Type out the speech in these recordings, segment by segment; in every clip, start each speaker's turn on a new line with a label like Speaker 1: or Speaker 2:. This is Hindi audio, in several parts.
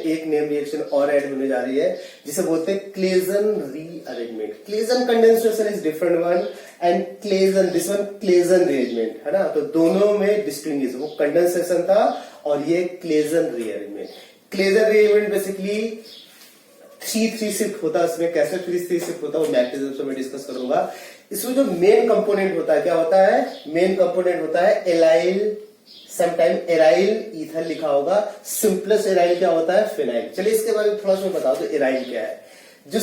Speaker 1: एक नेम रिएक्शन और ऐड होने जा रही है जिसे बोलते हैं Claisen rearrangement. Claisen condensation is different one and Claisen this one Claisen rearrangement है ना। तो दोनों में डिस्टिंग्विश, वो कंडेंसेशन था और ये Claisen rearrangement. Claisen rearrangement basically 3-3 shift होता है। उसमें कैसे 3-3 शिफ्ट होता है वो मैग्नेटिज्म से मैं डिस्कस करूंगा। इसमें जो मेन कंपोनेंट होता है क्या होता है? मेन कंपोनेंट होता है एलाइल, समटाइम एराइल ईथर लिखा होगा। सिंपलेस्ट एराइल क्या होता है? फिनाइल। चलिए इसके बारे में थोड़ा सा बता दो एराइल क्या है। जो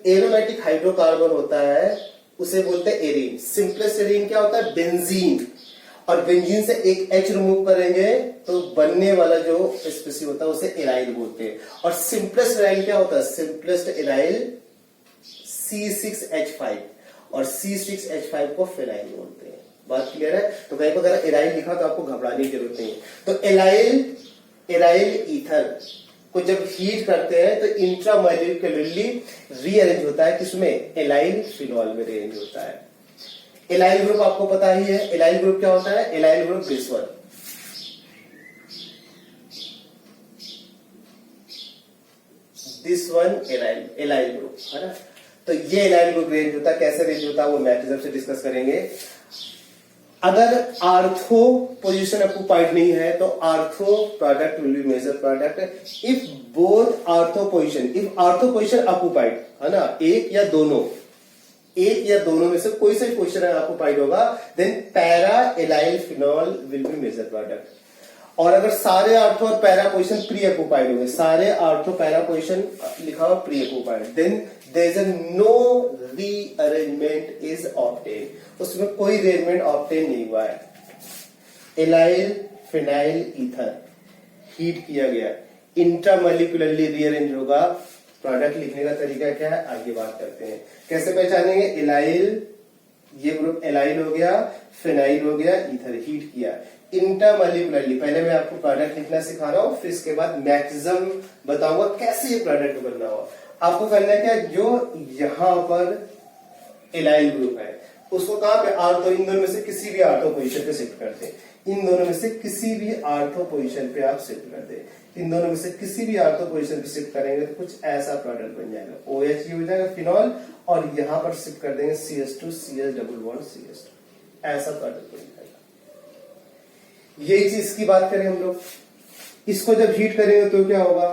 Speaker 1: एरोमेटिक हाइड्रोकार्बन होता है उसे बोलते हैं एरीन। सिंपलेस्ट एरीन क्या होता है? बेंजीन। और बेंजीन से एक H रिमूव करेंगे तो बनने वाला जो स्पीसी होता है उसे एराइल बोलते हैं। और सिंपलेस्ट एराइल क्या होता है? सिंपलेस्ट एराइल C6H5 और C6H5 को फिनाइल बोलते हैं। बात क्लियर है? तो कहीं पर अगर एराइल लिखा तो आपको घबराने की जरूरत नहीं है। तो एराइल ईथर को जब हीट करते हैं तो इंट्रामॉलिक्यूलरली रीअरेंज होता है। किसमें? एलाइल फिनॉल में रीअरेंज होता है। एलाइल ग्रुप आपको पता ही है। एलाइल ग्रुप क्या होता है? Allyl group this one, allyl group है ना। तो ये एलाइल ग्रुप रेंज होता है। कैसे रेंज होता है वो मैग्नेटिज्म से डिस्कस करेंगे। अगर आर्थो पोजीशन ऑक्युपाइड नहीं है तो ortho product will be major product. If both ortho position occupied है ना, एक या दोनों में से कोई सा पोजीशन ऑक्युपाइड होगा, then para allyl phenol will be major product. और अगर सारे आर्थो और पैरा पोजीशन प्री ऑक्युपाइड होंगे, सारे आर्थो पैरा पोजीशन लिखा हुआ pre occupied, then there is no rearrangement is obtain. उसमें कोई अरेंजमेंट ऑब्टेन नहीं हुआ है। एलाइल फिनाइल ईथर हीट किया गया, इंट्रामॉलिक्यूलरली रीअरेंज होगा। प्रोडक्ट लिखने का तरीका क्या है आगे बात करते हैं। कैसे पहचानेंगे? एलाइल, ये ग्रुप एलाइल हो गया, फिनाइल हो गया, ईथर हीट किया इंटरमॉलिक्यूलरली। पहले मैं आपको प्रोडक्ट लिखना सिखा रहा हूं, फिर इसके बाद मैक्सिमम बताऊंगा कैसे ये प्रोडक्ट बनना हो। आपको करना है क्या? जो यहां पर एलाइल ग्रुप है उसको कहां पे? आर्थो, इन दोनों में से किसी भी आर्थो पोजीशन पे शिफ्ट करते हैं। इन दोनों में से किसी भी आर्थो पोजीशन पे आप शिफ्ट करते हैं। इन दोनों में से किसी भी आर्थो पोजीशन पे शिफ्ट करेंगे तो कुछ ऐसा प्रोडक्ट बन जाएगा। OH हो जाएगा फिनॉल, और यहां पर शिफ्ट कर देंगे CH2 CH double bond CH2, ऐसा प्रोडक्ट बन जाएगा। यही चीज की बात करें हम लोग, इसको जब हीट करेंगे तो क्या होगा?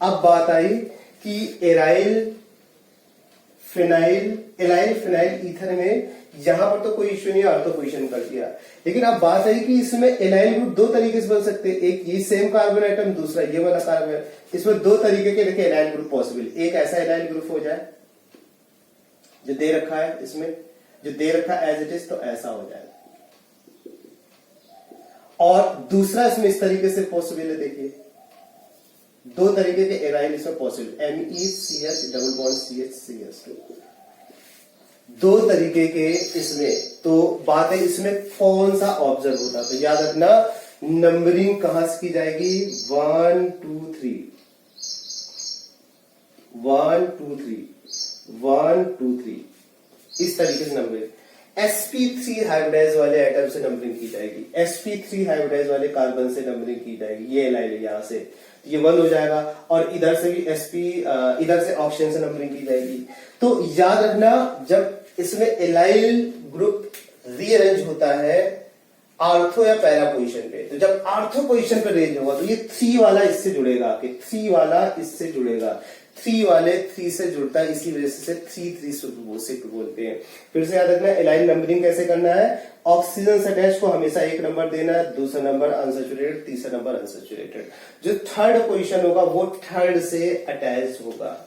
Speaker 1: अब बात आई कि एलाइल फिनाइल ईथर में यहां पर तो कोई इश्यू नहीं, आर्थो पोजीशन कर दिया। लेकिन अब बात आई कि इसमें एलाइल ग्रुप दो तरीके से बन सकते हैं। एक ये सेम कार्बन आइटम, दूसरा ये वाला कार्बन। इसमें दो तरीके के देखिए एलाइल ग्रुप पॉसिबल। एक ऐसा एलाइल ग्रुप हो जाए जो दे रखा है, इसमें जो दे रखा है एज इट इज, तो ऐसा हो जाए। और दूसरा इसमें इस तरीके से पॉसिबल है। देखिए दो तरीके के एराइल इसमें possible, MECH double bond CH2, दो तरीके के इसमें। तो बात है इसमें कौन सा ऑब्जर्व होता है? तो याद रखना नंबरिंग कहां से की जाएगी? 1 2 3 1 2 3 1 2 3 इस तरीके से नंबरिंग। sp3 हाइब्रिडाइज वाले आइटम से नंबरिंग की जाएगी, sp3 हाइब्रिडाइज वाले कार्बन से नंबरिंग की जाएगी। ये एलाइल यहां से ये 1 हो जाएगा, और इधर से भी इधर से ऑक्सीजन से नंबरिंग की जाएगी। तो याद रखना जब इसमें एलाइल ग्रुप रीअरेंज होता है आर्थो या पैरा पोजीशन पे, तो जब आर्थो पोजीशन पे रेंज होगा तो ये 3 वाला इससे जुड़ेगा, कि 3 वाला इससे जुड़ेगा, 3 वाले 3 से जुड़ता है, इसी वजह से 3-3 शिफ्ट बोलते हैं। फिर से याद रखना एलाइल नंबरिंग कैसे करना है? ऑक्सीजन से अटैच को हमेशा 1 नंबर देना है, दूसरा नंबर अनसैचुरेटेड, तीसरा नंबर अनसैचुरेटेड। जो थर्ड पोजीशन होगा वो थर्ड से अटैच होगा।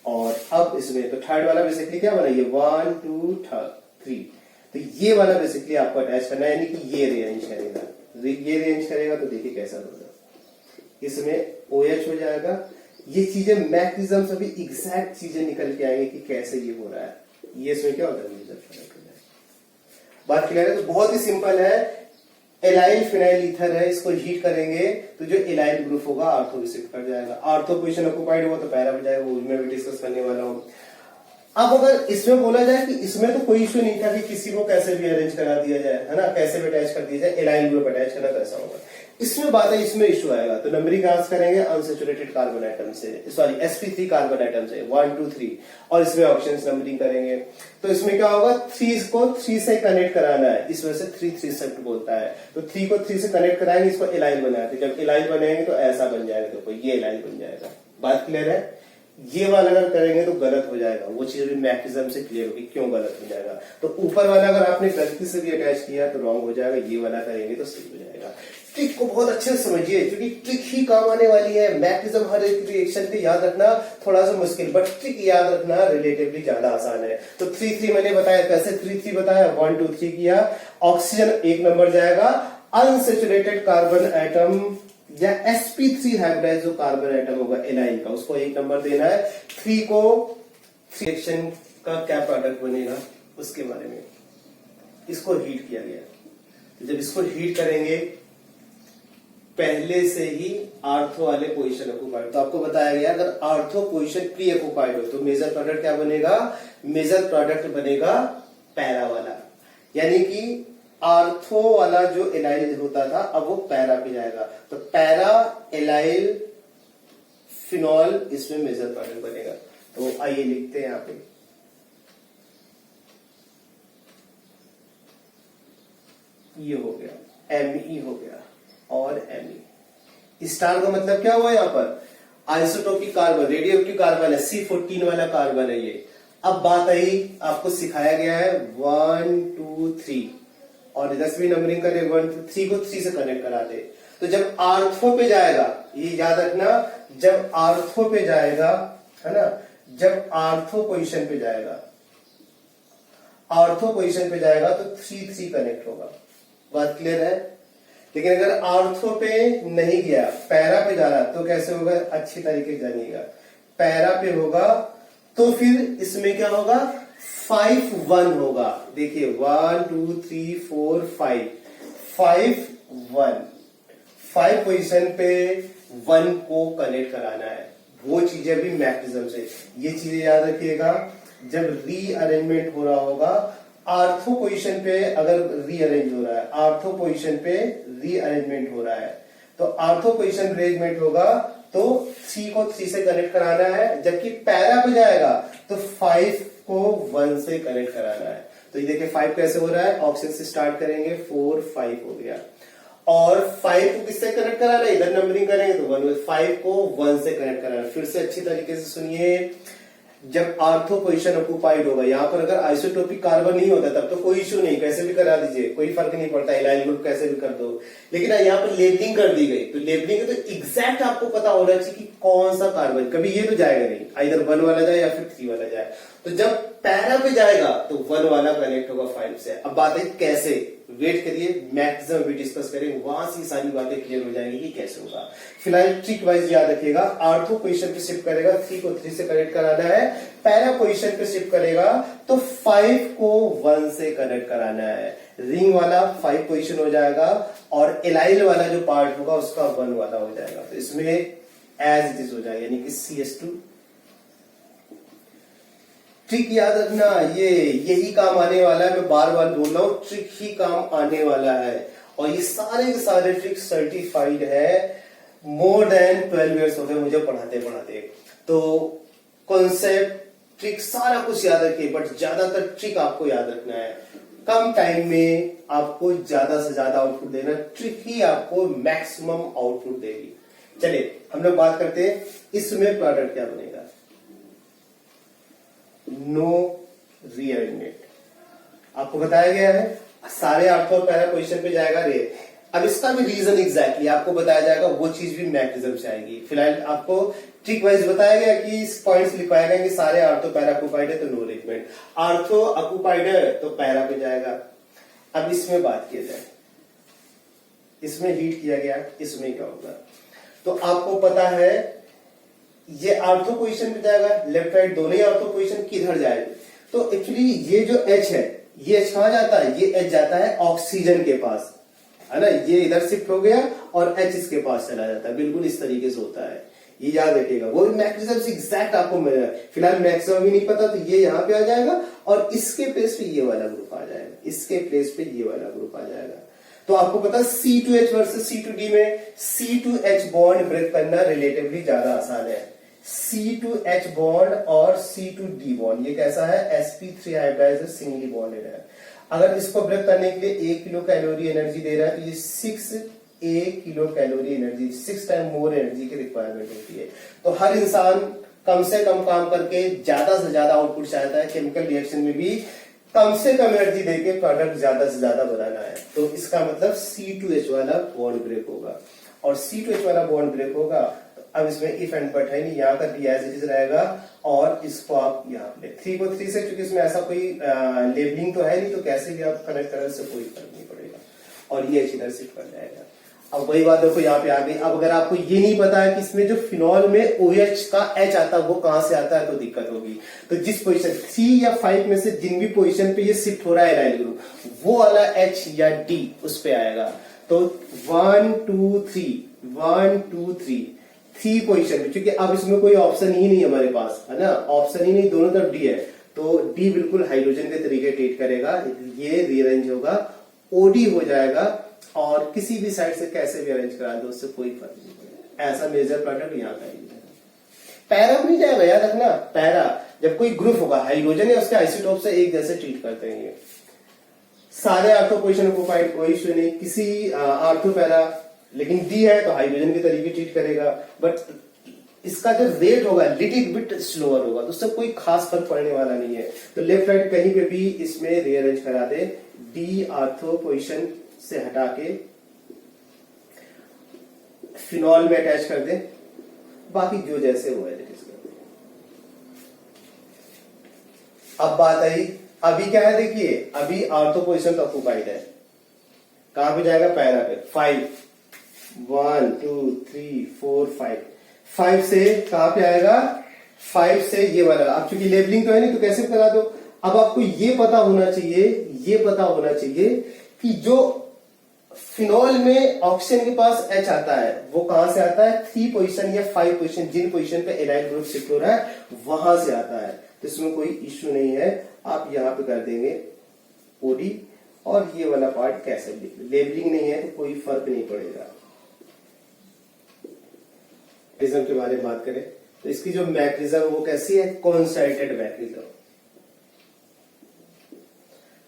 Speaker 1: और अब इसमें तो थर्ड वाला बेसिकली क्या बना? ये 1 2 3, तो ये वाला बेसिकली आपको अटैच करना है, यानी कि ये रेंज करेगा, ये रेंज करेगा। तो देखिए कैसा होगा, इसमें OH हो जाएगा। ये चीजें मैग्नेटिज्म से भी एग्जैक्ट चीजें निकल के आएंगे कि कैसे ये हो रहा है। ये इसमें क्या होता है? बात क्लियर है? तो बहुत ही सिंपल है। एलाइल फिनाइल ईथर है, इसको हीट करेंगे तो जो एलाइल ग्रुप होगा आर्थो में शिफ्ट कर जाएगा। आर्थो पोजीशन ऑक्युपाइड हुआ तो पैरा हो जाएगा, वो मैं भी डिस्कस करने वाला हूं। अब अगर इसमें बोला जाए कि इसमें तो कोई इश्यू नहीं था कि किसी को कैसे भी अरेंज करा दिया जाए, है ना, कैसे भी अटैच कर दिया जाए, एलाइन ग्रुप अटैच करना कैसा होगा। इसमें बात है, इसमें इश्यू आएगा। तो नंबरिंग कहां से करेंगे, अनसैचुरेटेड कार्बन आइटम से, सॉरी sp3 कार्बन आइटम से 1 2 3, और इसमें ऑप्शंस नंबरिंग करेंगे। तो इसमें क्या होगा, 3 को 3 से कनेक्ट कराना है, इस वजह से 3 शिफ्ट बोलता है। तो 3 को 3 से कनेक्ट कराएंगे, इसको एलाइन बनाते, जब एलाइन बनेंगे तो ऐसा बन जाएगा, देखो ये एलाइन बन जाएगा। बात क्लियर है। ये वाला अगर करेंगे तो गलत हो जाएगा, वो चीज भी मैक्सिज्म से क्लियर होगी क्यों गलत हो जाएगा। तो ऊपर वाला अगर आपने गलती से भी अटैच किया तो रॉन्ग हो जाएगा, ये वाला करेंगे तो सही हो जाएगा। ट्रिक को बहुत अच्छे से समझिए, क्योंकि ट्रिक ही काम आने वाली है। मैक्सिज्म हर एक रिएक्शन पे याद रखना थोड़ा सा मुश्किल, बट ट्रिक याद रखना रिलेटिवली ज्यादा आसान है। तो 3 मैंने बताया, कैसे 3 बताया, 1 2 3 किया। ऑक्सीजन 1 नंबर जाएगा, अनसैचुरेटेड कार्बन एटम या sp3 हाइब्रिडाइज जो कार्बन एटम होगा एलाइन का, उसको 1 नंबर देना है। 3 को रिएक्शन का क्या प्रोडक्ट बनेगा उसके बारे में, इसको हीट किया गया। तो जब इसको हीट करेंगे, पहले से ही आर्थो वाले पोजीशन ऑक्युपाइड, तो आपको बताया गया अगर आर्थो पोजीशन प्री ऑक्युपाइड हो तो मेजर प्रोडक्ट क्या बनेगा, मेजर प्रोडक्ट बनेगा पैरा वाला। यानी कि आर्थो वाला जो एलाइल होता था अब वो पैरा पे जाएगा, तो पैरा एलाइल फिनॉल इसमें मेजर प्रोडक्ट बनेगा। तो आइए लिखते हैं यहां पे, ये हो गया Me हो गया और Me। स्टार का मतलब क्या हुआ यहाँ पर, isotopic carbon, radio active carbon है, C14 वाला कार्बन है ये। अब बात आई, आपको सिखाया गया है 1 2 3 और 10वीं नंबरिंग करे 1 2 3 को 3 से कनेक्ट करा दे। तो जब आर्थो पे जाएगा, ये याद रखना, जब आर्थो पे जाएगा, है ना, जब आर्थो पोजीशन पे जाएगा, आर्थो पोजीशन पे जाएगा तो 3 3 कनेक्ट होगा। बात क्लियर है। लेकिन अगर आर्थो पे नहीं गया, पैरा पे जा रहा, तो कैसे होगा, अच्छी तरीके से जानिएगा। पैरा पे होगा तो फिर इसमें क्या होगा, 5 1 होगा। देखिए 1 2 3 4 5 5 1, 5 पोजीशन पे 1 को कनेक्ट कराना है। वो चीजें भी मैक्सिज्म से, ये चीजें याद रखिएगा। जब रीअरेंजमेंट हो रहा होगा, आर्थो पोजीशन पे अगर रीअरेंज हो रहा है, आर्थो पोजीशन पे रीअरेंजमेंट हो रहा है, तो आर्थो पोजीशन रीअरेंजमेंट होगा तो 3 को 3 से कनेक्ट कराना है। जबकि पैरा पे जाएगा तो 5 को 1 से कनेक्ट कराना है। तो ये देखिए 5 कैसे हो रहा है, ऑप्शन से स्टार्ट करेंगे, 4 5 हो गया। और 5 को किससे कनेक्ट कराना है, इधर नंबरिंग करेंगे तो 1, 5 को 1 से कनेक्ट कराना। फिर से अच्छी तरीके से सुनिए, जब आर्थो पोजीशन ऑक्युपाइड होगा, यहाँ पर अगर आइसोटोपिक कार्बन नहीं होता तब तो कोई इश्यू नहीं, कैसे भी करा दीजिए, कोई फर्क नहीं पड़ता, एलाइन ग्रुप कैसे भी कर दो। लेकिन यहाँ पर लेबलिंग कर दी गई, तो लेबलिंग तो एग्जैक्ट आपको पता होना चाहिए कि कौन सा कार्बन, कभी ये तो जाएगा नहीं, इधर 1 वाला जाए या फिर 3 वाला जाए। तो जब पैरा पे जाएगा तो 1 वाला कनेक्ट होगा 5 से। अब बात है कैसे, वेट करिए, मैक्सिमम भी डिस्कस करेंगे, वहां से सारी बातें क्लियर हो जाएंगी कि कैसे होगा। फिलहाल ट्रिक वाइज याद रखिएगा, आर्थो पोजीशन पे शिफ्ट करेगा, 3 को 3 से कनेक्ट कराना है। पैरा पोजीशन पे शिफ्ट करेगा तो 5 को 1 से कनेक्ट कराना है। रिंग वाला 5 पोजीशन हो जाएगा और एलाइल वाला जो पार्ट होगा उसका 1 वाला हो जाएगा। तो इसमें एज इट इज हो जाएगा, यानी कि CS2। ट्रिक याद रखना, ये यही काम आने वाला है, मैं बार बार बोल रहा हूं, ट्रिक ही काम आने वाला है। और ये सारे के सारे ट्रिक सर्टिफाइड है, मोर देन 12 इयर्स हो गए मुझे पढ़ाते पढ़ाते। तो कॉन्सेप्ट, ट्रिक सारा कुछ याद रखिए, बट ज्यादातर ट्रिक आपको याद रखना है। कम टाइम में आपको ज्यादा से ज्यादा आउटपुट देना, ट्रिक ही आपको मैक्सिमम आउटपुट देगी। चलिए हम लोग बात करते हैं इसमें प्रोडक्ट क्या बनेगा। नो रीअरेंजमेंट आपको बताया गया है, सारे आर्थो और पैरा पोजीशन पे जाएगा रे। अब इसका भी रीजन एग्जैक्टली आपको बताया जाएगा, वो चीज भी मैक्सिज्म से आएगी। फिलहाल आपको ट्रिक वाइज बताया गया कि इस पॉइंट्स लिखवाया गया कि सारे आर्थो पैरा ऑक्युपाइड है तो नो रीअरेंजमेंट, आर्थो ऑक्युपाइड है तो पैरा पे जाएगा। अब इसमें बात किया जाए, इसमें हीट किया गया, इसमें क्या होगा, तो आपको पता है ये आर्थो पोजीशन पे जाएगा, लेफ्ट राइट दोनों ही आर्थो पोजीशन किधर जाएगी। तो एक्चुअली ये जो H है, ये H कहां जाता है, ये H जाता है ऑक्सीजन के पास, है ना, ये इधर शिफ्ट हो गया और H इसके पास चला जाता है। बिल्कुल इस तरीके से होता है, ये याद रखिएगा, वो मैक्सिमम से एग्जैक्ट आपको मिल रहा है। फिलहाल मैक्सिमम भी नहीं पता तो ये यहाँ पे आ जाएगा और इसके प्लेस पे ये वाला ग्रुप आ जाएगा, इसके प्लेस पे ये वाला ग्रुप आ जाएगा। तो आपको पता C2H वर्सेस C2D में C2H बॉन्ड ब्रेक करना रिलेटिवली ज्यादा आसान है। C2H बॉन्ड और C2D बॉन्ड ये कैसा है, sp3 हाइब्रिडाइज्ड सिंगली बॉन्डेड है। अगर इसको ब्रेक करने के लिए 1 किलो कैलोरी एनर्जी दे रहा है तो ये 6 kilo calorie energy, 6 time more energy की रिक्वायरमेंट होती है। तो हर इंसान कम से कम काम करके ज्यादा से ज्यादा आउटपुट चाहता है। केमिकल रिएक्शन में भी कम से कम एनर्जी देके प्रोडक्ट ज्यादा से ज्यादा बनाना है। तो इसका मतलब C2H वाला बॉन्ड ब्रेक होगा और C2H वाला बॉन्ड ब्रेक होगा। अब इसमें इफ एंड बट है नहीं, यहाँ का भी एज इट इज रहेगा और इसको आप यहाँ पे 3 को 3 से, क्योंकि इसमें ऐसा कोई लेबलिंग तो है नहीं, तो कैसे भी आप कनेक्ट करें उससे कोई फर्क नहीं पड़ेगा और ये इधर शिफ्ट कर जाएगा। अब वही बात देखो यहाँ पे आ गई। अब अगर आपको ये नहीं पता है कि इसमें जो फिनॉल में OH का H आता है वो कहां से आता है तो दिक्कत होगी। तो जिस पोजीशन 3 या 5 में से जिन भी पोजीशन पे ये शिफ्ट हो रहा है एराइल ग्रुप, वो वाला H या D उस पे आएगा। तो 1 2 3 1 2 3 3 पोजीशन में, क्योंकि अब इसमें कोई ऑप्शन ही नहीं हमारे पास है ना, ऑप्शन ही नहीं, दोनों तरफ डी है। तो डी बिल्कुल हाइड्रोजन के तरीके ट्रीट करेगा, ये रीअरेंज होगा, ओडी हो जाएगा और किसी भी साइड से कैसे भी अरेंज करा दो उससे कोई फर्क नहीं पड़ेगा। ऐसा मेजर प्रोडक्ट यहाँ का यूज है। पैरा नहीं जाएगा, याद रखना। पैरा जब कोई ग्रुप होगा, हाइड्रोजन या उसके आइसोटोप से एक जैसे ट्रीट करते हैं ये सारे आर्थो पोजिशन को फाइंड, कोई इश्यू नहीं किसी आर्थो पैरा। लेकिन डी है तो हाइड्रोजन के तरीके ट्रीट करेगा, बट इसका जो रेट होगा लिटिल बिट स्लोअर होगा, तो उससे कोई खास फर्क पड़ने वाला नहीं है। तो लेफ्ट राइट कहीं पे भी इसमें रीअरेंज करा दे, डी आर्थो पोजिशन से हटा के फिनॉल में अटैच कर दे, बाकी जो जैसे वो है कर दे। अब बात आई, अभी क्या है देखिए, अभी आर्थो पोजिशन तो ऑक्युपाइड है, कहां पे जाएगा, पैरा पे। 5 1 2 3 4 5 से कहां पे आएगा, 5 से ये वाला। अब चूंकि लेबलिंग तो है नहीं तो कैसे करा दो। अब आपको ये पता होना चाहिए, ये पता होना चाहिए कि जो फिनॉल में ऑक्सीजन के पास H आता है वो कहां से आता है, 3 पोजीशन या 5 पोजीशन, जिन पोजीशन पे एराइल ग्रुप शिफ्ट हो रहा है वहां से आता है। तो इसमें कोई इश्यू नहीं है। आप यहां पे कर देंगे ओडी और ये वाला पार्ट कैसे लिख, लेबलिंग नहीं है तो कोई फर्क नहीं पड़ेगा। मैग्नेटिज्म के बारे में बात करें तो इसकी जो मैग्नेटिज्म वो कैसी है, कॉन्सर्टेड मैग्नेटिज्म।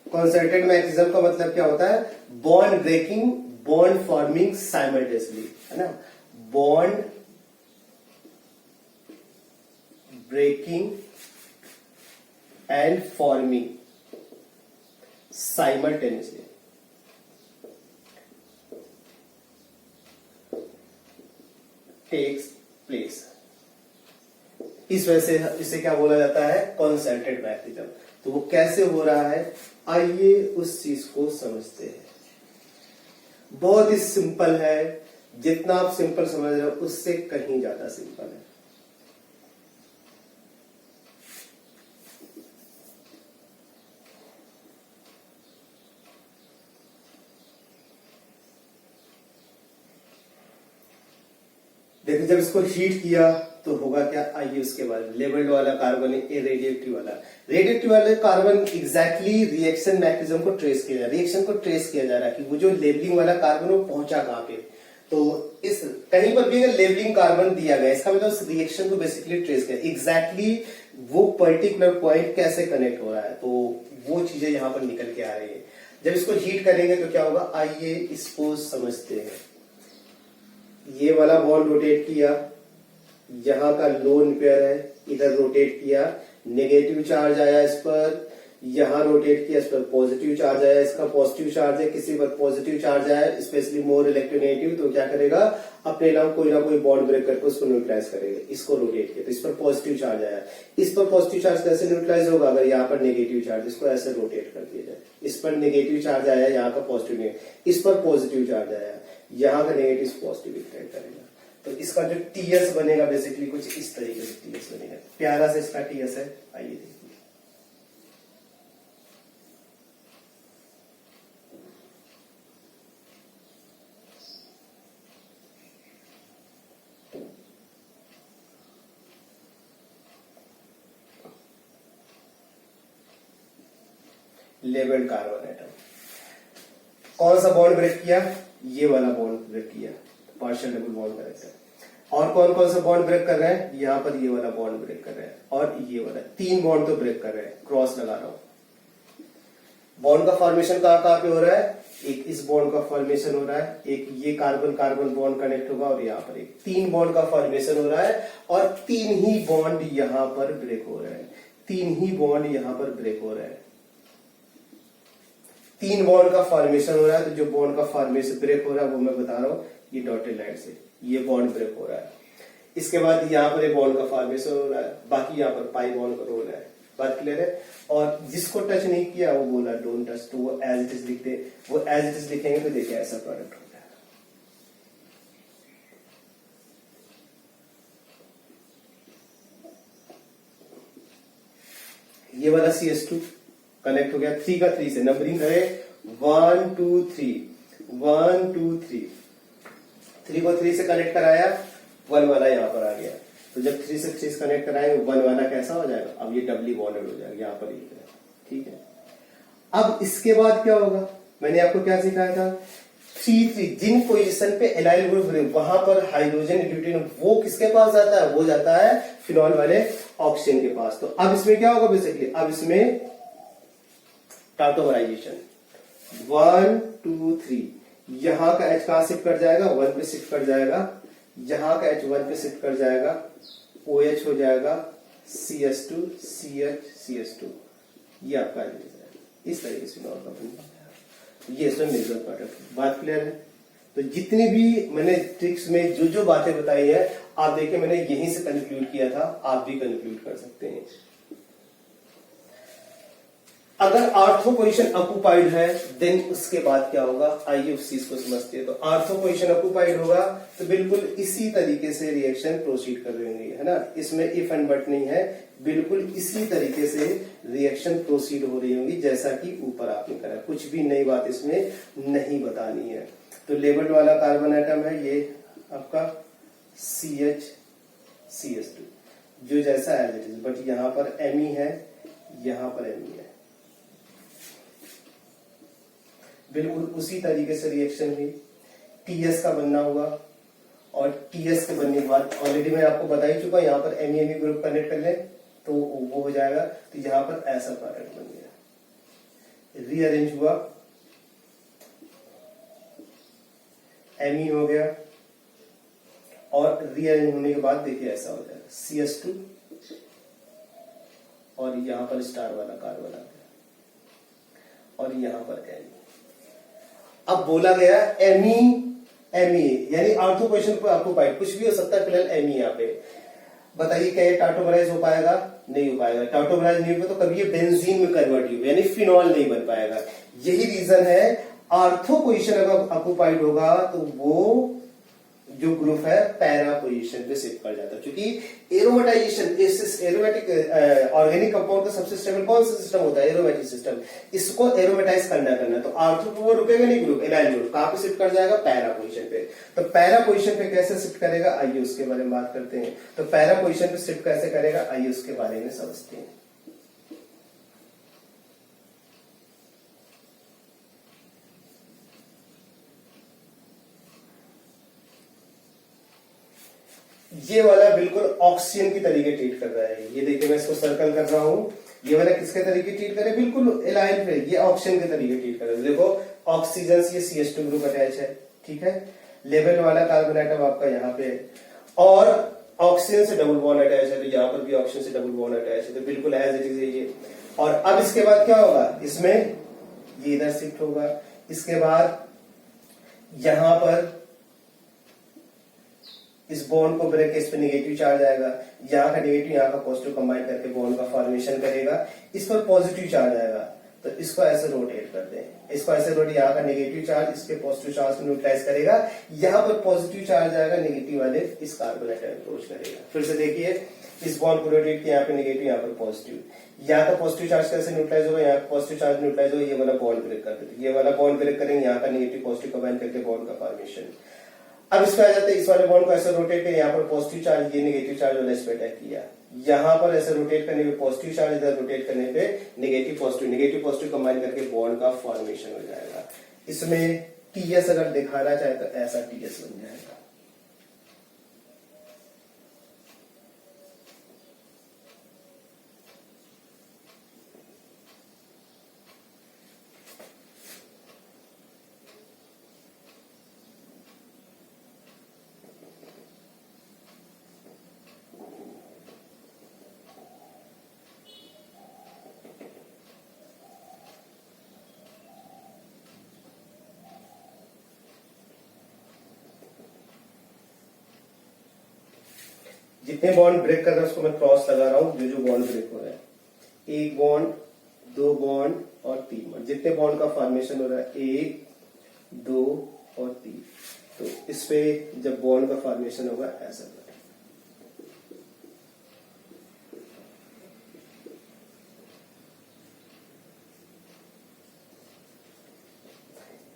Speaker 1: कॉन्सर्टेड मैग्नेटिज्म का मतलब क्या होता है, bond breaking bond forming simultaneously, है ना, bond breaking and forming simultaneously. Takes place, इस वजह से इसे क्या बोला जाता है, कॉन्सर्टेड मैग्नेटिज्म। तो वो कैसे हो रहा है, आइए उस चीज को समझते हैं। बहुत ही सिंपल है, जितना आप सिंपल समझ रहे हो उससे कहीं ज्यादा सिंपल है। देखिए जब इसको हीट किया तो होगा क्या, आइए उसके बाद लेबल्ड वाला कार्बन है, रेडियोएक्टिव वाला। रेडियोएक्टिव वाले कार्बन एग्जैक्टली रिएक्शन मैकेनिज्म को ट्रेस किया जा रहा है, रिएक्शन को ट्रेस किया जा रहा है कि वो जो लेबलिंग वाला कार्बन वो पहुंचा कहां पे। तो इस कहीं पर भी अगर लेबलिंग कार्बन दिया गया, इसका मतलब उस रिएक्शन को बेसिकली ट्रेस किया, एग्जैक्टली वो पर्टिकुलर पॉइंट कैसे कनेक्ट हो रहा है, तो वो चीजें यहां पर निकल के आ रही है। जब इसको हीट करेंगे तो क्या होगा, आइए इसको समझते हैं। ये वाला बॉन्ड रोटेट किया, यहां का लोन पेयर है, इधर रोटेट किया, नेगेटिव चार्ज आया इस पर, यहां रोटेट किया, इस पर पॉजिटिव चार्ज आया, इसका पॉजिटिव चार्ज है, किसी पर पॉजिटिव चार्ज आया, स्पेशली मोर इलेक्ट्रोनेगेटिव, तो क्या करेगा, अपने नाम कोई ना कोई बॉन्ड ब्रेक करके उसको न्यूट्रलाइज करेगा। इसको रोटेट किया तो इस पर पॉजिटिव चार्ज आया, इस पर पॉजिटिव चार्ज कैसे न्यूट्रलाइज होगा, अगर यहाँ पर नेगेटिव चार्ज, इसको ऐसे रोटेट कर दिया जाए, इस पर नेगेटिव चार्ज आया, यहाँ का पॉजिटिव, इस पर पॉजिटिव चार्ज आया, यहाँ का नेगेटिव पॉजिटिव इफेक्ट करेगा। तो इसका जो टीएस बनेगा बेसिकली कुछ इस तरीके से टीएस बनेगा, प्यारा से इसका टीएस है। आइए देखिए, लेबल्ड कार्बन एटम। कौन सा बॉन्ड ब्रेक किया? ये वाला बॉन्ड ब्रेक किया, पार्शियल डबल बॉन्ड करेक्टर। और कौन कौन सा बॉन्ड ब्रेक कर रहे हैं? यहाँ पर ये वाला बॉन्ड ब्रेक कर रहे हैं और ये वाला, 3 बॉन्ड तो ब्रेक कर रहे हैं। क्रॉस लगा रहा हूं। बॉन्ड का फॉर्मेशन कहां पे हो रहा है? एक इस बॉन्ड का फॉर्मेशन हो रहा है, एक ये कार्बन कार्बन बॉन्ड कनेक्ट होगा और यहाँ पर एक 3 बॉन्ड का फॉर्मेशन हो रहा है और 3 ही बॉन्ड यहां पर ब्रेक हो रहे हैं। 3 ही बॉन्ड यहां पर ब्रेक हो रहे हैं। 3 बॉन्ड का फॉर्मेशन हो रहा है। तो जो बॉन्ड का फॉर्मेशन ब्रेक हो रहा है वो मैं बता रहा हूं, ये डॉटेड लाइन से ये बॉन्ड ब्रेक हो रहा है। इसके बाद यहाँ पर एक बॉन्ड का फॉर्मेशन हो रहा है, बाकी यहाँ पर पाई बॉन्ड का रोल है। बात क्लियर है? और जिसको टच नहीं किया वो बोला डोंट टच, तो वो एज इट इज लिखते, वो एज इट इज लिखेंगे तो देखिए ऐसा प्रोडक्ट हो जाएगा। ये वाला CS2 कनेक्ट हो गया 3 का 3 से, नंबरिंग करे 1 2 3 1 2 3, 3 को 3 से कनेक्ट कराया, 1 वाला यहां पर आ गया। तो जब 3 से 3 कनेक्ट कराएंगे 1 वाला कैसा हो जाएगा? अब ये डबली बॉन्डेड हो जाएगा, यहां पर ये, ठीक है। अब इसके बाद क्या होगा? मैंने आपको क्या सिखाया था? 3 जिन पोजीशन पे एलाइल ग्रुप वहां पर हाइड्रोजन ड्यूटेरियम वो किसके पास जाता है? वो जाता है फिनॉल वाले ऑक्सीजन के पास। तो अब इसमें क्या होगा बेसिकली? अब इसमें टाटोमराइजेशन 1 2 3, यहां का H कहां शिफ्ट कर जाएगा? 1 पे शिफ्ट कर जाएगा। यहां का H 1 पे शिफ्ट कर जाएगा, OH हो जाएगा CS2 CH CS2, ये आपका इस तरीके से फिनॉल का बन जाएगा। ये इसमें मेजर प्रोडक्ट। बात क्लियर है? तो जितनी भी मैंने ट्रिक्स में जो जो बातें बताई है आप देखिए, मैंने यहीं से कंक्लूड किया था, आप भी कंक्लूड कर सकते हैं। अगर आर्थो पोजीशन ऑक्युपाइड है देन उसके बाद क्या होगा? आइए उस चीज को समझते हैं। तो आर्थो पोजीशन ऑक्युपाइड होगा तो बिल्कुल इसी तरीके से रिएक्शन प्रोसीड कर रही होंगी, है ना। इसमें इफ एंड बट नहीं है, बिल्कुल इसी तरीके से रिएक्शन प्रोसीड हो रही होंगी जैसा कि ऊपर आपने करा। कुछ भी नई बात इसमें नहीं बतानी है। तो लेबल्ड वाला कार्बन एटम है ये आपका CH-CS2, जो जैसा एज इट इज, बट यहां पर Me है, यहां पर Me है। बिल्कुल उसी तरीके से रिएक्शन हुई। TS का बनना होगा और TS के बनने के बाद ऑलरेडी मैं आपको बता ही चुका, यहाँ पर Me ग्रुप कनेक्ट कर ले तो वो हो जाएगा। तो यहां पर ऐसा प्रोडक्ट बन गया, रीअरेंज हुआ, Me हो गया और रीअरेंज होने के बाद देखिए ऐसा हो जाएगा CS2 और यहां पर स्टार वाला कार्बन आ गया और यहां पर Me। अब बोला गया Me यानी आर्थो पोजीशन पर ऑक्युपाइड, कुछ भी हो सकता है, फिलहाल Me यहाँ पे। बताइए क्या ये टाटोमराइज हो पाएगा? नहीं हो पाएगा। टाटोमराइज नहीं होगा तो कभी ये बेंजीन में कन्वर्ट होगा, यानी फिनॉल नहीं बन पाएगा। यही रीजन है आर्थो पोजीशन अगर ऑक्युपाइड होगा तो वो जो ग्रुप है पैरा पोजीशन पे शिफ्ट कर जाता है, क्योंकि एरोमेटाइजेशन, एरोमेटिक ऑर्गेनिक कंपाउंड का सबसे स्टेबल कौन सा सिस्टम होता है? Aromatic system. इसको एरोमेटाइज करना तो आर्थो वो रुकेगा नहीं, ग्रुप एलाइल ग्रुप कहां पे शिफ्ट कर जाएगा? पैरा पोजीशन पे। तो पैरा पोजीशन पे कैसे शिफ्ट करेगा, आइए उसके बारे में बात करते हैं। तो पैरा पोजीशन पे शिफ्ट कैसे करेगा, आइए उसके बारे में समझते हैं। ये वाला बिल्कुल ऑक्सीजन की तरीके ट्रीट कर रहा है। ये देखिए मैं इसको सर्कल कर रहा हूं, ये वाला किसके तरीके ट्रीट करे? बिल्कुल एलाइल पे, ये ऑक्सीजन के तरीके ट्रीट कर रहा है। देखो ऑक्सीजन से ये CH2 ग्रुप अटैच है, ठीक है। लेबल वाला कार्बन एटम आपका यहाँ पे है और ऑक्सीजन से डबल बॉन्ड अटैच है, तो यहाँ पर भी ऑक्सीजन से डबल बॉन्ड अटैच है, तो बिल्कुल एज इट इज ये। और अब इसके बाद क्या होगा? इसमें ये इधर शिफ्ट होगा, इसके बाद यहां पर इस बॉन्ड को ब्रेक के इस पे नेगेटिव चार्ज आएगा, यहाँ का नेगेटिव यहाँ का पॉजिटिव कंबाइन करके बॉन्ड का फॉर्मेशन करेगा। इस पर पॉजिटिव चार्ज आएगा तो इसको ऐसे रोटेट कर दें, इसको ऐसे रोटेट, यहाँ का नेगेटिव चार्ज इसके पॉजिटिव चार्ज को न्यूट्रलाइज करेगा, यहाँ पर पॉजिटिव चार्ज आएगा, नेगेटिव वाले इस कार्बन एटम अप्रोच करेगा। फिर से देखिए इस बॉन्ड को रोटेट किया, यहाँ पे नेगेटिव यहाँ पर पॉजिटिव, यहाँ का पॉजिटिव चार्ज कैसे न्यूट्रलाइज होगा? यहाँ पॉजिटिव चार्ज न्यूट्रलाइज होगा, ये वाला बॉन्ड ब्रेक कर देते, ये वाला बॉन्ड ब्रेक करेंगे, यहाँ का नेगेटिव पॉजिटिव कंबाइन करके बॉन्ड का फॉर्मेशन। अब इसमें आ जाते हैं, इस वाले बॉन्ड को ऐसे रोटेट करें, यहाँ पर पॉजिटिव चार्ज, ये नेगेटिव चार्ज वाला इस पे अटैक किया, यहाँ पर ऐसे रोटेट करने पे पॉजिटिव चार्ज, इधर रोटेट करने पे नेगेटिव पॉजिटिव कंबाइन करके बॉन्ड का फॉर्मेशन हो जाएगा। इसमें टीएस अगर दिखाना चाहे तो ऐसा टीएस बन जाएगा। जितने बॉन्ड ब्रेक कर रहे हैं उसको मैं क्रॉस लगा रहा हूं, जो बॉन्ड ब्रेक हो रहा है, एक बॉन्ड, दो बॉन्ड और तीन बॉन्ड, जितने बॉन्ड का फॉर्मेशन हो रहा है, एक, दो और तीन, तो इस पे जब बॉन्ड का फॉर्मेशन होगा ऐसा करें।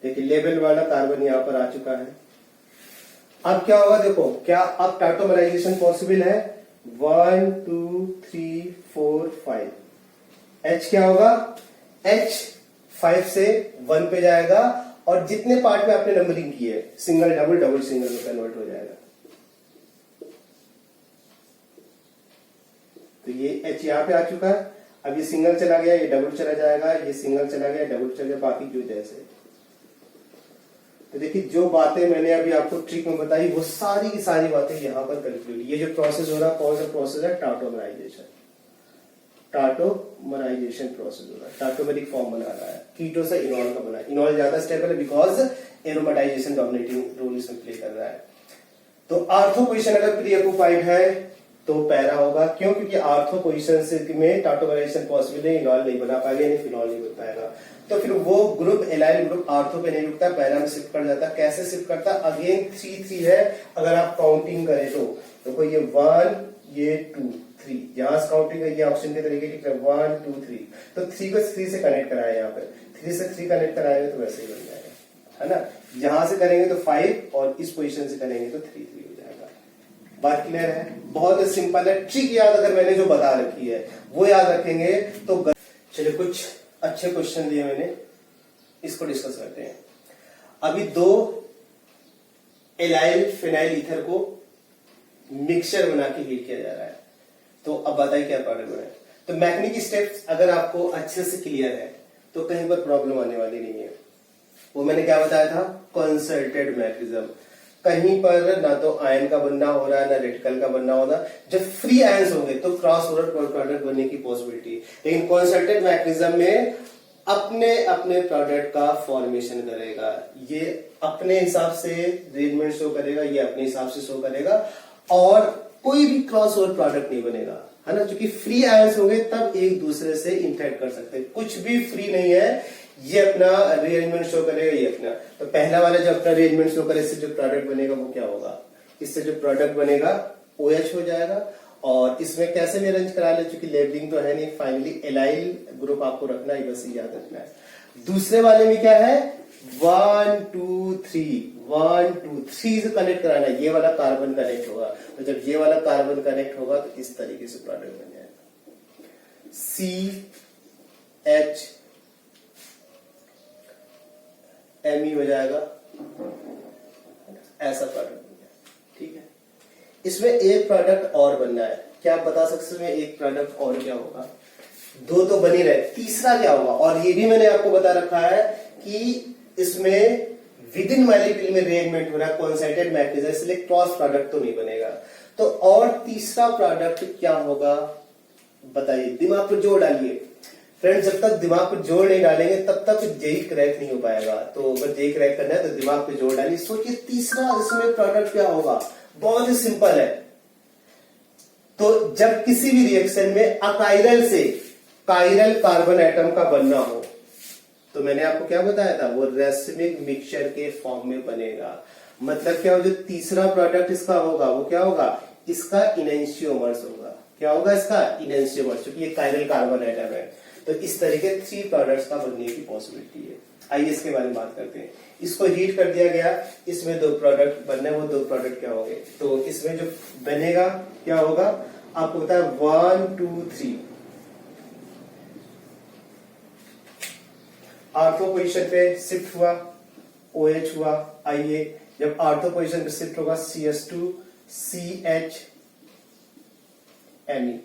Speaker 1: देखिए लेबल वाला कार्बन यहां पर आ चुका है। अब क्या होगा देखो, क्या अब टाटोमराइजेशन पॉसिबल है? 1 2 3 4 5, H क्या होगा? H 5 से 1 पे जाएगा और जितने पार्ट में आपने नंबरिंग की है, सिंगल डबल डबल सिंगल में कन्वर्ट हो जाएगा। तो ये H यहां पे आ चुका है। अब ये सिंगल चला गया, ये डबल चला जाएगा, ये सिंगल चला गया, डबल चला गया, बाकी जो जैसे। तो देखिए जो बातें मैंने अभी आपको ट्रिक में बताई वो सारी की सारी बातें यहां पर कंक्लूड। ये जो प्रोसेस हो रहा है कौन सा प्रोसेस है? टाटोमराइजेशन। टाटोमराइजेशन प्रोसेस हो रहा है, टाटोमेरिक फॉर्म बना रहा है, कीटो से इनॉल का बना है। इनॉल ज्यादा स्टेबल है बिकॉज एरोमेटाइजेशन डोमिनेटिंग रोल इसमें प्ले कर रहा है। तो आर्थो पोजिशन अगर प्री ऑक्युपाइड है तो पैरा होगा, क्यों? क्योंकि आर्थो पोजिशन में टाटोमराइजेशन पॉसिबल है, इनॉल नहीं बना पाएगा, यानी फिनॉल नहीं बन पाएगा। तो फिर वो ग्रुप एलाइल ग्रुप आर्थो पे नहीं रुकता, पैरा में शिफ्ट कर जाता। कैसे शिफ्ट करता? अगेन 3 है, अगर आप काउंटिंग करें तो देखो ये 1, ये 2 3, यहां से काउंटिंग है, ये ऑप्शन के तरीके की 1 2 3, तो 3 को 3 से कनेक्ट कराए, यहाँ पे 3 से 3 कनेक्ट कराएंगे तो वैसे ही बन जाएगा, है ना। यहां से करेंगे तो 5 और इस पोजिशन से करेंगे तो 3 3 हो जाएगा। बात क्लियर है? बहुत सिंपल है। ट्रिक याद अगर मैंने जो बता रखी है वो याद रखेंगे तो। चलिए कुछ अच्छे क्वेश्चन दिए मैंने, इसको डिस्कस करते हैं। अभी 2 एलाइल फिनाइल ईथर को मिक्सचर बना के हीट किया जा रहा है, तो अब बताइए क्या प्रोडक्ट बना है। तो मैकेनिक स्टेप्स अगर आपको अच्छे से क्लियर है तो कहीं पर प्रॉब्लम आने वाली नहीं है। वो मैंने क्या बताया था? Consulted mechanism. कहीं पर ना तो आयन का बनना हो रहा है ना रेडिकल का बनना हो रहा। जब फ्री आयंस होंगे तो क्रॉस ओवर प्रोडक्ट बनने की पॉसिबिलिटी, लेकिन कंसल्टेड मैकेनिज्म में अपने अपने प्रोडक्ट का फॉर्मेशन करेगा। ये अपने हिसाब से अरेंजमेंट शो करेगा, ये अपने हिसाब से शो करेगा, और कोई भी क्रॉस ओवर प्रोडक्ट नहीं बनेगा, है ना। क्योंकि फ्री आयंस होंगे तब एक दूसरे से इंटरेक्ट कर सकते हैं। कुछ भी फ्री नहीं है, ये अपना रीअरेंजमेंट शो करेगा, ये अपना। तो पहला वाला जो अपना रीअरेंजमेंट शो करे, इससे जो प्रोडक्ट बनेगा वो क्या होगा? इससे जो प्रोडक्ट बनेगा OH हो जाएगा। और इसमें कैसे भी अरेंज करा ले, चूंकि लेबलिंग तो है नहीं, फाइनली एलाइल ग्रुप आपको रखना है, बस याद रखना है। दूसरे वाले में क्या है? 1 2 3 से कनेक्ट कराना है, ये वाला कार्बन कनेक्ट होगा। तो जब ये वाला कार्बन कनेक्ट होगा तो इस तरीके से प्रोडक्ट बन जाएगा, CH Me हो जाएगा, ऐसा प्रोडक्ट बन जाएगा। ठीक है, इसमें एक प्रोडक्ट और बनना है। क्या आप बता सकते हैं एक प्रोडक्ट और क्या होगा? 2 तो बनी रहे, तीसरा क्या होगा? और ये भी मैंने आपको बता रखा है कि इसमें विद इन मॉलिक्यूल में रीअरेंजमेंट हो रहा है, कंसल्टेड मैकेनिज्म, इसलिए क्रॉस प्रोडक्ट तो नहीं बनेगा। तो और तीसरा प्रोडक्ट क्या होगा बताइए? दिमाग पर जोर डालिए फ्रेंड्स, जब तक दिमाग पर जोर नहीं डालेंगे तब तक जेई क्रैक नहीं हो पाएगा। तो अगर जेई क्रैक करना है तो दिमाग पे जोर डालिए, सोचिए तीसरा इसमें प्रोडक्ट क्या होगा। बहुत ही सिंपल है। तो जब किसी भी रिएक्शन में अकाइरल से काइरल कार्बन एटम का बनना हो, तो मैंने आपको क्या बताया था? वो रेसिमिक मिक्सचर के फॉर्म में बनेगा। मतलब क्या हो, जो तीसरा प्रोडक्ट इसका होगा वो क्या होगा? इसका इनेंशियोमर्स होगा। क्या होगा इसका? इनेंशियोमर्स, क्योंकि ये काइरल कार्बन एटम है। तो इस तरीके 3 प्रोडक्ट्स का बनने की पॉसिबिलिटी है। आइए इसके बारे में बात करते हैं। इसको हीट कर दिया गया, इसमें 2 प्रोडक्ट बनने, वो 2 प्रोडक्ट क्या होंगे? तो इसमें जो बनेगा क्या होगा आपको पता है, 1 2 3 आर्थो पोजीशन पे शिफ्ट हुआ, OH हुआ। आइए जब आर्थो पोजीशन पे शिफ्ट होगा CS2 CH Me,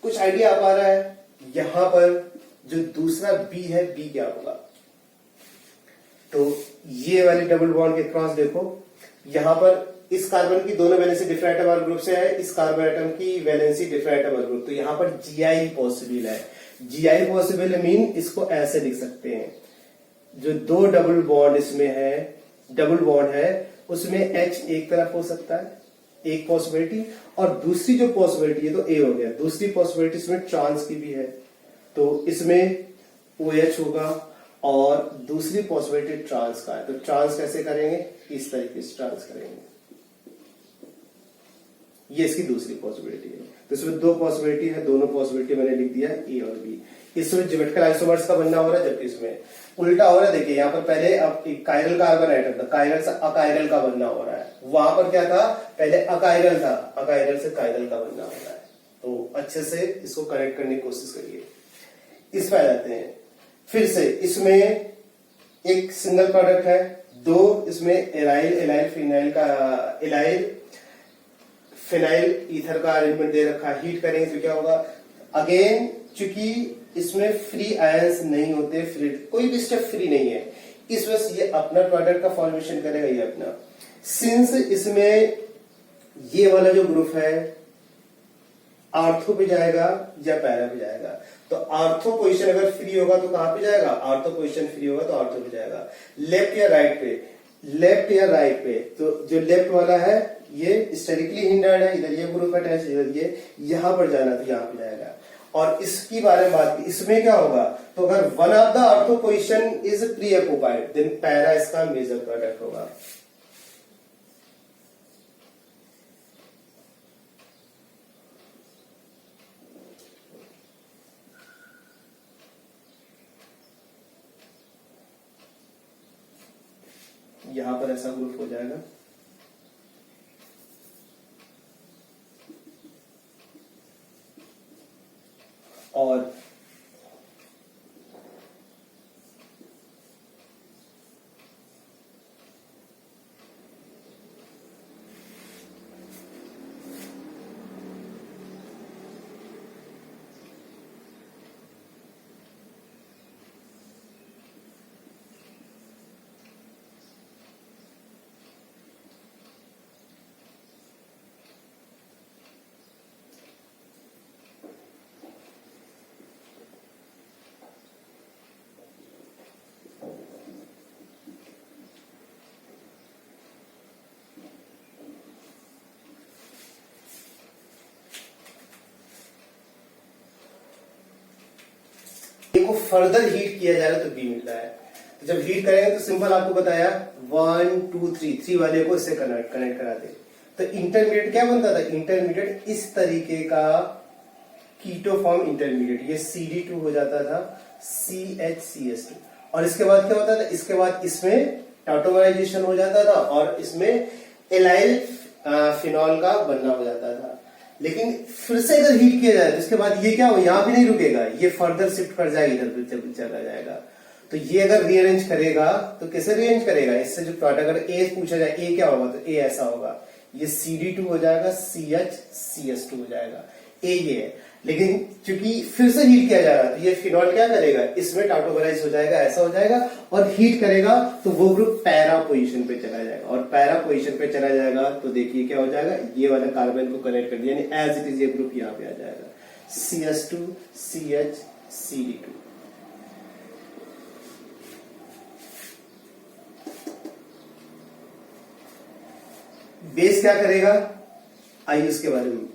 Speaker 1: कुछ आइडिया आ पा रहा है? यहां पर जो दूसरा B है, B क्या होगा? तो ये वाली डबल बॉन्ड के क्रॉस देखो, यहां पर इस कार्बन की दोनों वैलेंसी डिफरेंट एटम ग्रुप से है, इस कार्बन एटम की वैलेंसी डिफरेंट एटम ग्रुप, तो यहां पर GI पॉसिबल है। GI पॉसिबल मीन इसको ऐसे लिख सकते हैं, जो 2 डबल बॉन्ड इसमें है, डबल बॉन्ड है, उसमें H एक तरफ हो सकता है, एक पॉसिबिलिटी, और दूसरी जो पॉसिबिलिटी है तो A हो गया, दूसरी पॉसिबिलिटी इसमें ट्रांस की भी है, तो इसमें OH होगा, और दूसरी पॉसिबिलिटी ट्रांस का है। तो ट्रांस कैसे करेंगे? इस तरीके से ट्रांस करेंगे, ये इसकी दूसरी पॉसिबिलिटी है। तो इसमें 2 पॉसिबिलिटी है, दोनों पॉसिबिलिटी मैंने लिख दिया A और B। इसमें ज्योमेट्रिकल आइसोमर्स का बनना हो रहा है, जबकि इसमें उल्टा हो रहा है। देखिए यहाँ पर पहले अब एक कायरल कार्बन एटम था, कायरल से अकायरल का बनना हो रहा है। वहां पर क्या था, पहले अकायरल था, अकायरल से कायरल का बनना हो रहा है। तो अच्छे से इसको कनेक्ट करने की कोशिश करिए। इस पर आ जाते हैं फिर से। इसमें एक सिंगल प्रोडक्ट है, 2 इसमें एराइल एलाइल फिनाइल का एलाइल फिनाइल ईथर का अरेंजमेंट दे रखा है। हीट करेंगे तो क्या होगा? अगेन चूंकि इसमें फ्री आयंस नहीं होते, फ्री कोई भी स्टेप फ्री नहीं है, इस वजह से ये अपना प्रोडक्ट का फॉर्मेशन करेगा, ये अपना। सिंस इसमें ये वाला जो ग्रुप है आर्थो पे जाएगा या पैरा पे जाएगा, तो आर्थो पोजीशन अगर फ्री होगा तो कहां पे जाएगा? आर्थो पोजीशन फ्री होगा तो आर्थो पे जाएगा। लेफ्ट या राइट पे? लेफ्ट या राइट पे? तो जो लेफ्ट वाला है ये स्टेरिकली हिंडर्ड है, इधर ये ग्रुप अटैच, इधर ये, यहां पर जाना तो यहां पे जाएगा। और इसकी बारे में बात की, इसमें क्या होगा? तो अगर one of the ortho position is pre occupied, then para इसका मेजर प्रोडक्ट होगा। यहां पर ऐसा ग्रुप हो जाएगा। और ए को फर्दर हीट किया जा रहा है तो बी मिलता है। तो जब हीट करेंगे तो सिंपल आपको बताया 1 2 3 वाले को इससे कनेक्ट करा दे, तो इंटरमीडिएट क्या बनता था? इंटरमीडिएट इस तरीके का कीटो फॉर्म इंटरमीडिएट, ये CD2 हो जाता था CHCS2। और इसके बाद क्या होता था? इसके बाद इसमें टाटोमराइजेशन हो जाता था और इसमें एलाइल फिनॉल का बनना हो जाता था। लेकिन फिर से इधर हीट किया जाए तो इसके बाद ये क्या हो, यहां भी नहीं रुकेगा, ये फर्दर शिफ्ट कर जाएगा, इधर चला जाएगा। तो ये अगर रीअरेंज करेगा तो कैसे रीअरेंज करेगा? इससे जो प्रोडक्ट अगर ए पूछा जाए ए क्या होगा, तो ए ऐसा होगा, ये CD2 हो जाएगा, CHCS2 हो जाएगा, ए ये है। लेकिन चूंकि फिर से हीट किया जा रहा है तो ये फिनॉल क्या करेगा? इसमें टाटोमराइज हो जाएगा, ऐसा हो जाएगा, और हीट करेगा तो वो ग्रुप पैरा पोजीशन पे चला जाएगा। और पैरा पोजीशन पे चला जाएगा तो देखिए क्या हो जाएगा, ये वाला कार्बन को कनेक्ट कर दिया, यानी एज इट इज ये ग्रुप यहाँ पे आ जाएगा, CS2 CH CD2। बेस क्या करेगा, आइए उसके बारे में।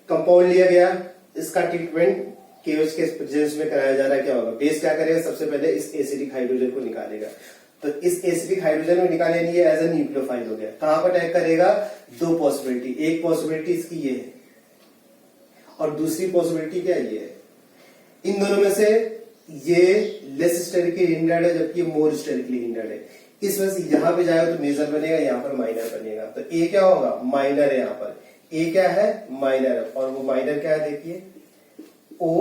Speaker 1: कंपाउंड लिया गया, इसका ट्रीटमेंट केओएच के प्रेजेंस में कराया जा रहा है, क्या होगा? बेस क्या करेगा? सबसे पहले इस एसिडिक हाइड्रोजन को निकालेगा। तो इस एसिडिक हाइड्रोजन को निकालने के लिए एज ए न्यूक्लियोफाइल हो गया। कहां पर अटैक करेगा? 2 पॉसिबिलिटी, एक पॉसिबिलिटी इसकी ये है और दूसरी पॉसिबिलिटी क्या ये है। इन दोनों में से ये लेस स्टेरिकली हिंडर्ड है जबकि ये मोर स्टेरिकली हिंडर्ड है। इस वजह से यहां पे जाएगा तो मेजर बनेगा, यहां पर माइनर बनेगा। तो ए क्या होगा, माइनर है। यहां पर ए क्या है, माइनर है। और वो माइनर क्या है, देखिए O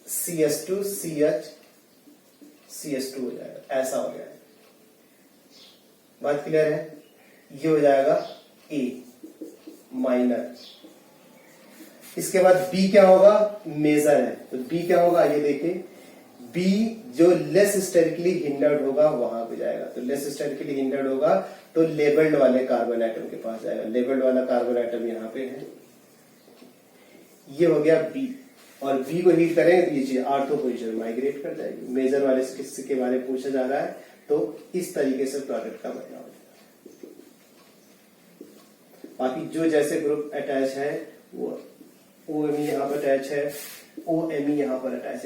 Speaker 1: CS2 CH CS2 हो जाएगा, ऐसा हो जाएगा। बात क्लियर है? ये हो जाएगा ए माइनर। इसके बाद बी क्या होगा, मेजर है। तो बी क्या होगा, ये देखिए बी जो लेस स्टेरिकली हिंडर्ड होगा वहां पे जाएगा। तो लेस स्टेरिकली हिंडर्ड होगा तो लेबल्ड वाले कार्बन एटम के पास जाएगा। लेबल्ड वाला कार्बन एटम यहाँ पे है। ये हो गया बी, और बी को हीट करेंगे तो ये चीज आर्थो पोजीशन माइग्रेट कर जाएगी। मेजर वाले के बारे में पूछा जा रहा है तो इस तरीके से प्रोडक्ट का बदलाव हो जाएगा। बाकी जो जैसे ग्रुप अटैच है वो OMe यहाँ पर अटैच है, OMe यहाँ पर अटैच है।